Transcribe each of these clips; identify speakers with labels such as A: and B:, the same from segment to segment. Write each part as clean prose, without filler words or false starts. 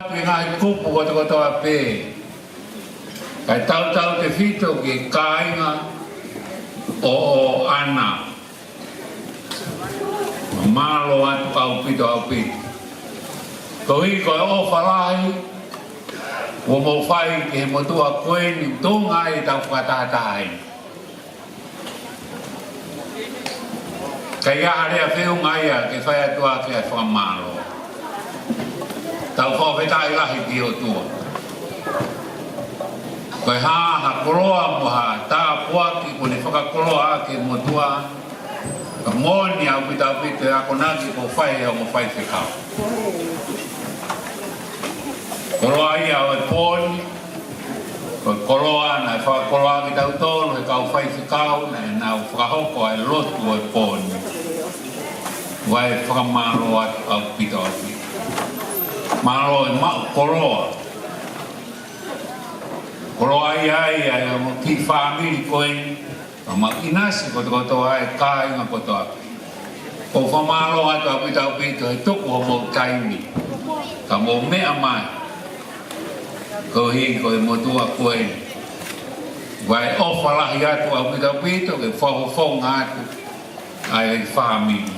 A: Ngai kupu koto ape. Kai tau te fito ki kāinga o ana. Malo atu au pito. Ko hi ko o whalahi, o mo whai ki he motua koe ni tōnga i tau whatatai. Kai aharea whiu ngai a ke whai atua ki a whamalo. Tau whawhetai lahi ki o tua. Koe ha koroa mo ha tā puaki ko ne whakakoroa ke motua. Ka mōni au pita pita ako naki ko whai au mo whai whekau. Koroa ia o e pōni. Koe koroa na e whakakoroa ki tau tōru e kau whai whekau na e nau whakahoko e lotu o e pōni. Wai whakamaro au pita o pita. Malo e mau koroa. Koroa ia mo ki whamiri koe. Ma inasi koto ai kāinga koto api. Ko whamalo atu api tau pito he tuku o mo taimi. Ka mo mea mai. Ko hi koe motua koe. Vai ofalahi atu api tau pito ke whawhonga atu. Ai whamiri.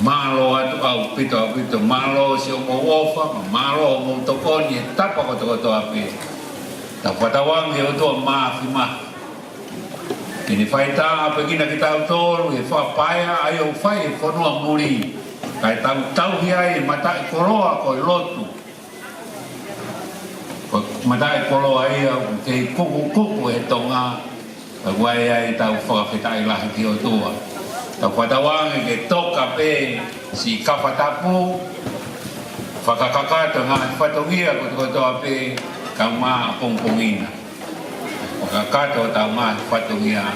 A: Malo atu au pito, malo si o mo ofa, malo o mo tokoni e tapa koto api. Ta whatawangi o toa maafi mahi. Ini whaita apa kina ki tau tōru e whapaia ai au whai e whanua muri. Kai tau hiai e matai koroa ko e lotu. Matai koroa ai au te kuku e tonga. Wai ai tau whakawhitai lahi ki o tua. Tau whatawangi ke toka pe si kawhatapu. Whakakakata ngā whatongia kotoa pe ka maa pongpongina. Whakakato tau maa whatongia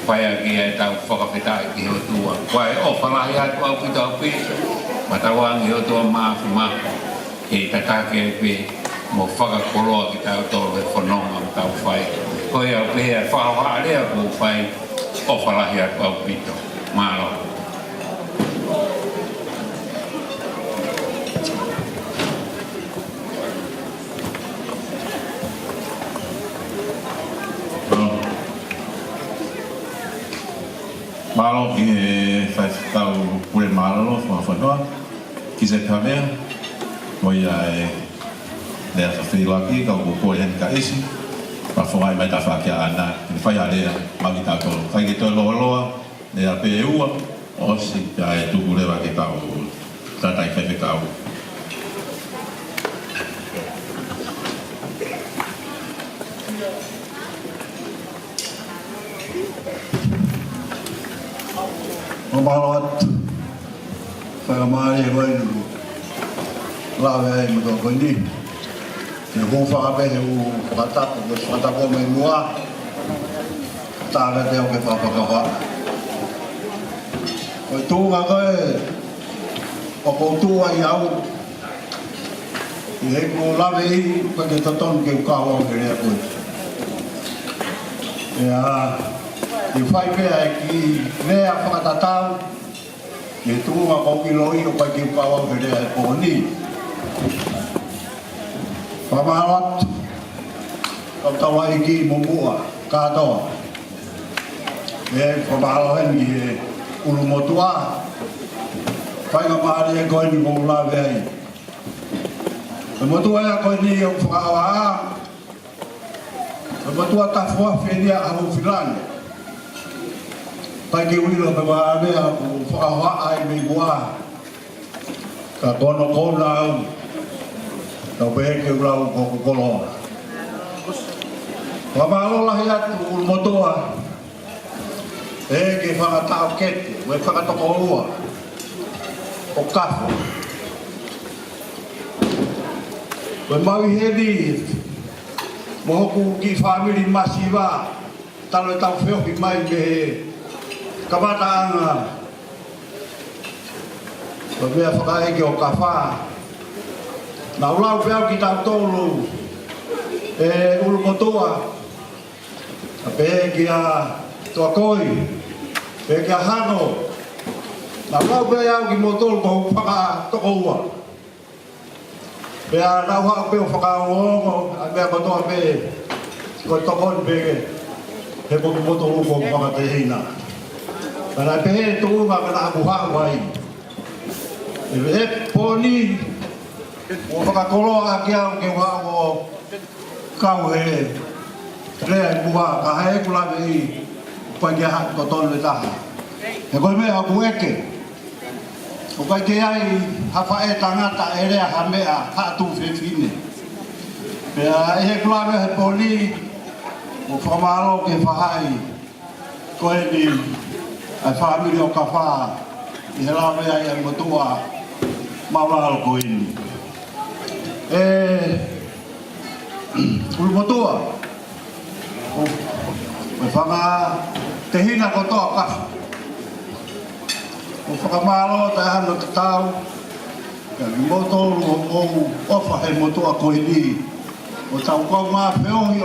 A: whaia ki e tau whakawhitai ki o tua. Wai o whalahi atu au ki tau pito. Matawangi o tua maa whimako. E tatake e pe mo whakakoroa ki tau toro e whanonga o tau whai. Koe au pe e whahawa area ko whai o whalahi atu au pito. Malo.
B: Malo ki e whai tau pure malo wha whanua ki se tawea mo ia e lea ka whilaki ka uko pore hen ka isi pa whangai mai ta whakia ana ni whai a lea magi tau tolo kai ki tō loa loa lea pe e ua o si pia e tuku rewa ki tau tatai whai whekau
C: o malo atu whakamari e koe nuku lawe ai mo tō koe ni te hō whakapehe u whakatapu koe whakatapu me mua tāre te o ke whakawha koe tūnga koe o koutua i au i hei ko lawe i koe ke tatonu ke ukawa ke rea koe i whai pēa e ki rea whakatatau i tūnga kau ki loi o kai ki ukawa ke rea e kōni whamarat kau tawa i ki mumua kātoa e whamalohen i e ulu motua whainga maari e koe ni kou lawe ai e motua e a koe ni o whakawa a e motua tafua whenia ahu whilane pai ke uilo pe waane a ku whakawa ai me mua ka kono kona au tau pehe ke urau koko koloa whamalo lahi atu ulu motua e ke whakatao kete we whakatoko ua o kafo we maui hedi mohoku ki whamiri masiwa talo e tau whiohi mai ke he Kabataanga Pabea whakaeke o ka wha Na ulau peau ki tau tōru E ulu motoa A pehe ki a toa koi Pehe ki a hano Na ulau peau ki motoru ko whaka toko ua Pea nau hao peo whakaongo, a mea katoa pe, ko tokon pe, he motu motu uko whakatehina. Pana pe he tuunga kana abuha wai. E poni, o whakakolo a kia o ke wao kau he, rea buha, ka hae kulawe i, pai kia haki kotonu le taha. He koe mea aku eke. O kai te ai hawha e tangata e rea ha mea hatu whiwhine. Pea e he kulawe he poli o whamaro ke whahai koe ni ai whamiri o ka wha i he lawe ai ai motua mauraro koe ni. Ulu motua o whanga te hina kotoa kafu. O whakamaro te hano te tau, ka motoru o ofa he motua koe ni, o tau kau maa peohi